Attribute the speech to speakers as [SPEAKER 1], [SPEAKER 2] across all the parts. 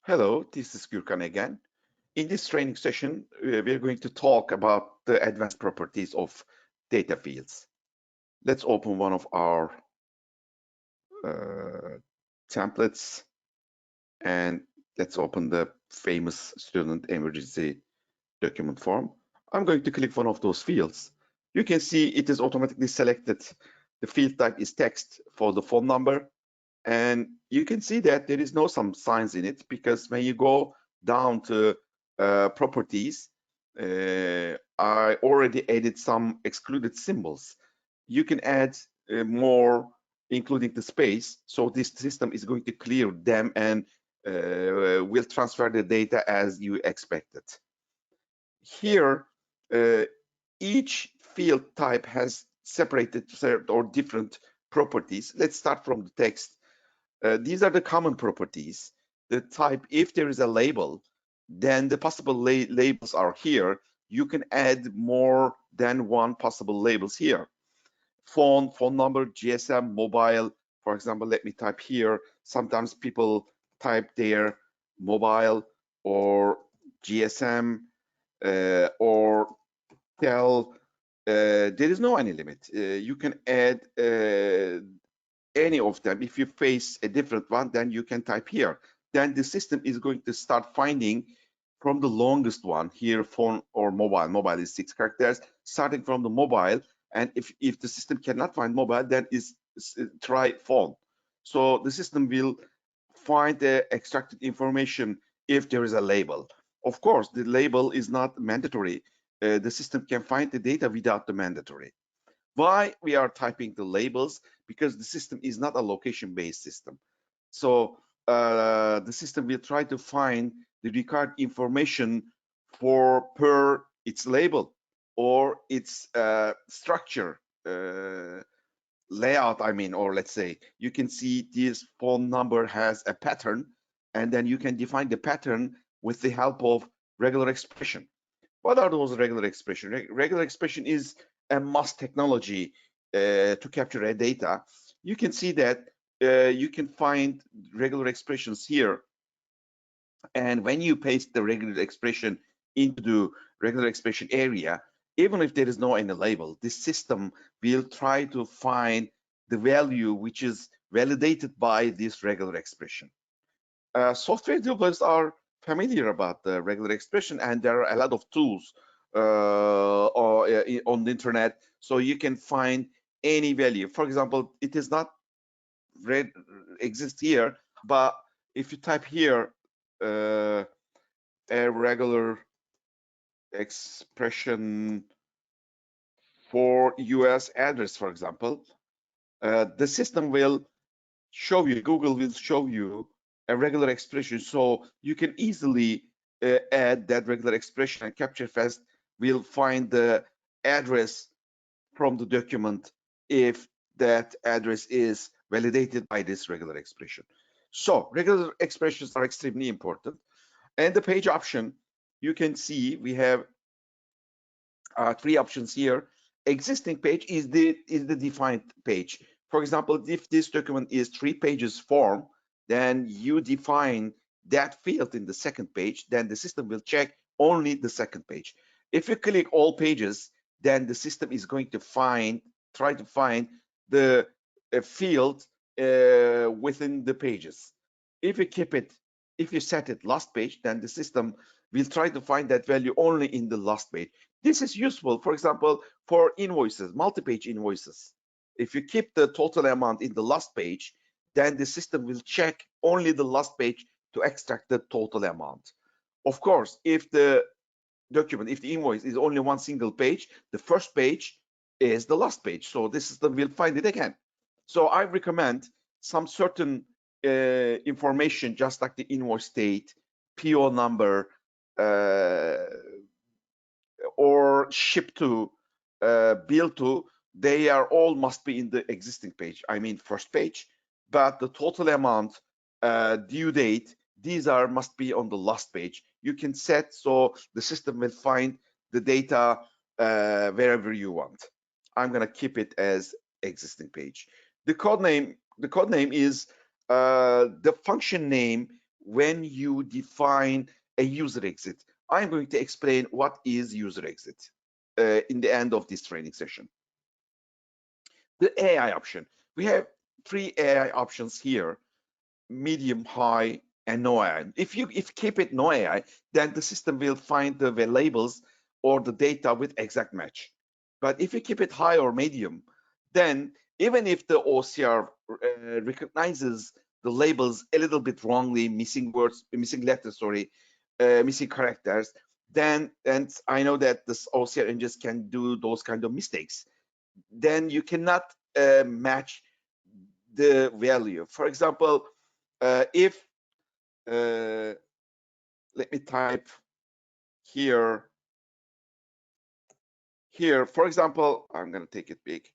[SPEAKER 1] Hello, this is Gürkan again. In this training session, we're going to talk about the advanced properties of data fields. Let's open one of our templates and let's open the famous student emergency document form. I'm going to click one of those fields. You can see it is automatically selected. The field type is text for the phone number. And you can see that there is no some signs in it because when you go down to properties, I already added some excluded symbols. You can add more, including the space. So this system is going to clear them and will transfer the data as you expected. Here, each field type has separated or different properties. Let's start from the text. These are the common properties. The type, if there is a label, then the possible labels are here. You can add more than one possible labels here. Phone number, GSM, mobile. For example, let me type here. Sometimes people type their mobile or GSM or tell. There is no any limit. You can add any of them. If you face a different one, then you can type here. Then the system is going to start finding from the longest one here, phone or mobile. Mobile is 6 characters, starting from the mobile. And if the system cannot find mobile, then try phone. So the system will find the extracted information if there is a label. Of course, the label is not mandatory. The system can find the data without the mandatory. Why we are typing the labels? Because the system is not a location-based system. So the system will try to find the required information per its label or its structure, layout, I mean, or let's say you can see this phone number has a pattern, and then you can define the pattern with the help of regular expression. What are those regular expression? Regular expression is a must technology to capture a data. You can see that you can find regular expressions here. And when you paste the regular expression into the regular expression area, even if there is no any label, this system will try to find the value which is validated by this regular expression. Software developers are familiar about the regular expression, and there are a lot of tools on the internet, so you can find any value. For example, it is not exist here, but if you type here a regular expression for US address, for example, the system will show you, Google will show you a regular expression, so you can easily add that regular expression, and Capturefast will find the address from the document if that address is validated by this regular expression. So regular expressions are extremely important. And the page option, you can see we have 3 options here. Existing page is the defined page. For example, if this document is 3 pages form, then you define that field in the second page, then the system will check only the second page. If you click all pages, then the system is going to try to find the field within the pages. If you set it last page, then the system will try to find that value only in the last page. This is useful, for example, for invoices, multi-page invoices. If you keep the total amount in the last page, then the system will check only the last page to extract the total amount. Of course, if the invoice is only one single page, the first page is the last page. So the system will find it again. So I recommend some certain information, just like the invoice date, PO number, or ship to, bill to, they are all must be in the existing page. I mean, first page, but the total amount, due date, these must be on the last page. You can set so the system will find the data wherever you want. I'm gonna keep it as existing page. The code name is the function name when you define a user exit. I'm going to explain what is user exit in the end of this training session. The AI option. We have 3 AI options here: medium, high, and no AI. If you keep it no AI, then the system will find the labels or the data with exact match. But if you keep it high or medium, then even if the OCR recognizes the labels a little bit wrongly, missing words, missing letters, sorry, missing characters, then, and I know that this OCR engines can do those kind of mistakes, then you cannot match the value. For example, if let me type here, for example, I'm going to take it big,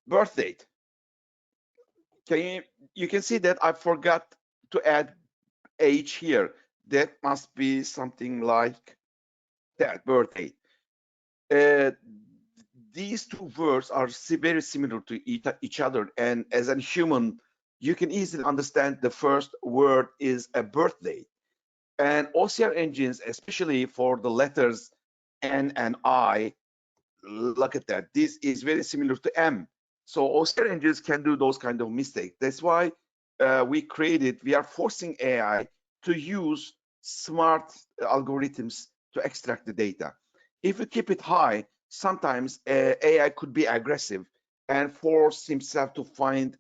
[SPEAKER 1] birth date. You can see that I forgot to add age here. That must be something like that, birth date. These two words are very similar to each other, and as a human, you can easily understand the first word is a birth date. And OCR engines, especially for the letters N and I, look at that. This is very similar to M. So OCR engines can do those kind of mistakes. That's why we are forcing AI to use smart algorithms to extract the data. If we keep it high, sometimes AI could be aggressive and force himself to find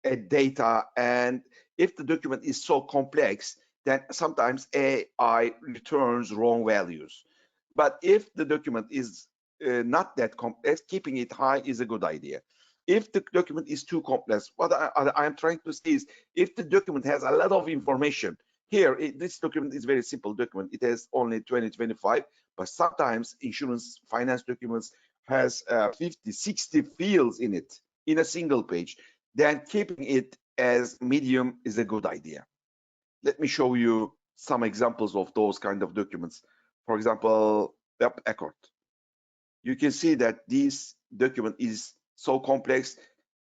[SPEAKER 1] a data. And if the document is so complex, then sometimes AI returns wrong values. But if the document is not that complex, keeping it high is a good idea. If the document is too complex, what I am trying to say is, if the document has a lot of information, here, this document is very simple document. It has only 2025, but sometimes insurance finance documents has 50, 60 fields in it in a single page. Then keeping it as medium is a good idea. Let me show you some examples of those kind of documents. For example, Accord. You can see that this document is so complex.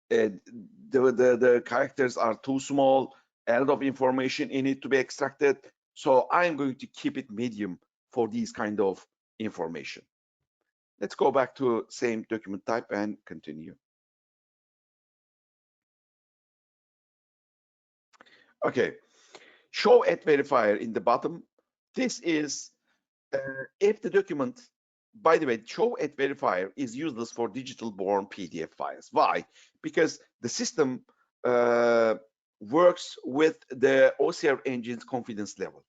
[SPEAKER 1] The characters are too small, a lot of information in it to be extracted. So I'm going to keep it medium for these kind of information. Let's go back to same document type and continue. Okay, show at verifier in the bottom. This is if the document, by the way, show at verifier is useless for digital born PDF files. Why? Because the system works with the OCR engine's confidence level.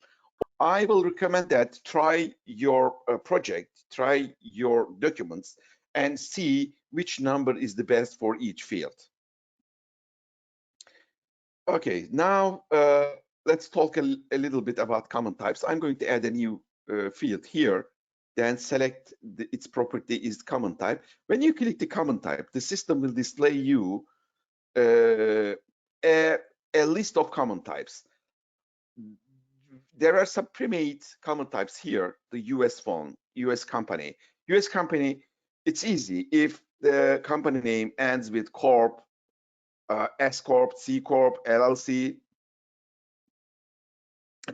[SPEAKER 1] I will recommend that try your project, try your documents, and see which number is the best for each field. Okay, now let's talk a little bit about common types. I'm going to add a new field here, then select its property is common type. When you click the common type, the system will display you a list of common types. There are some pre-made common types here, the US phone, US company. US company, it's easy. If the company name ends with corp, S corp, C corp, LLC,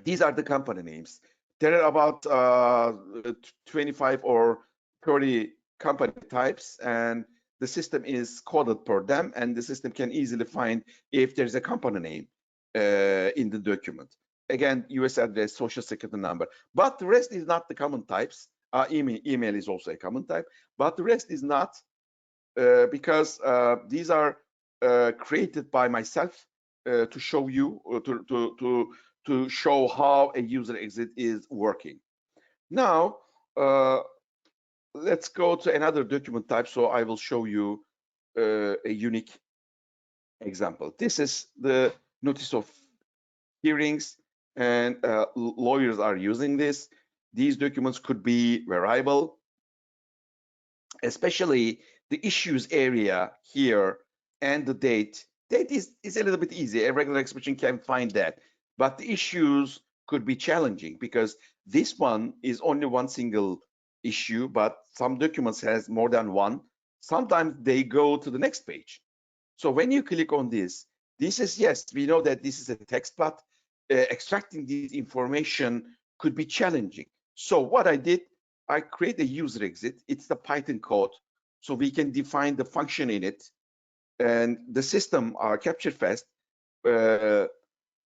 [SPEAKER 1] these are the company names. There are about 25 or 30 company types, and the system is coded per them, and the system can easily find if there's a company name in the document. Again, US address, social security number, but the rest is not the common types. Email is also a common type, but the rest is not because these are created by myself to show you, to show how a user exit is working. Now, let's go to another document type. So I will show you a unique example. This is the notice of hearings, and lawyers are using this. These documents could be variable, especially the issues area here and the date. Date is a little bit easy. A regular expression can find that. But the issues could be challenging because this one is only one single issue, but some documents has more than one. Sometimes they go to the next page. So when you click on this, This is, yes, we know that this is a text, but extracting this information could be challenging. So what I did, I create a user exit. It's the Python code. So we can define the function in it. And the system, Capturefast,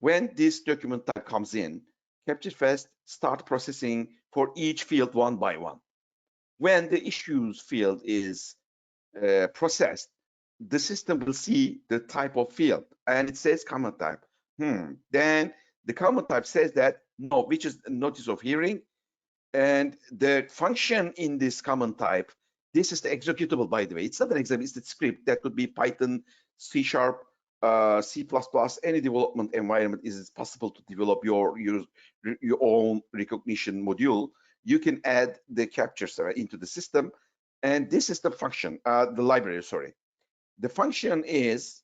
[SPEAKER 1] when this document type comes in, Capturefast start processing for each field one by one. When the issues field is processed, the system will see the type of field and it says common type. Then the common type says that no, which is notice of hearing, and the function in this common type, this is the executable, by the way. It's not an example, it's the script. That could be Python, C#, C++, any development environment is possible to develop your own recognition module. You can add the captures into the system, and this is the function, the library, sorry. The function is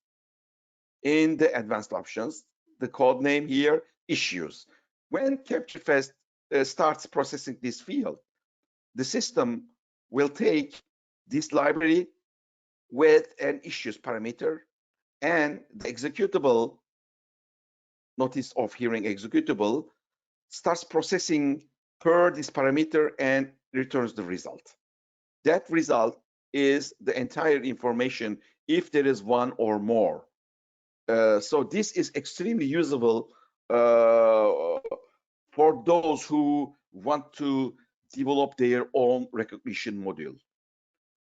[SPEAKER 1] in the advanced options, the code name here, issues. When Capturefast starts processing this field, the system will take this library with an issues parameter and the executable, notice of hearing executable, starts processing per this parameter and returns the result. That result is the entire information if there is one or more. So this is extremely usable for those who want to develop their own recognition module.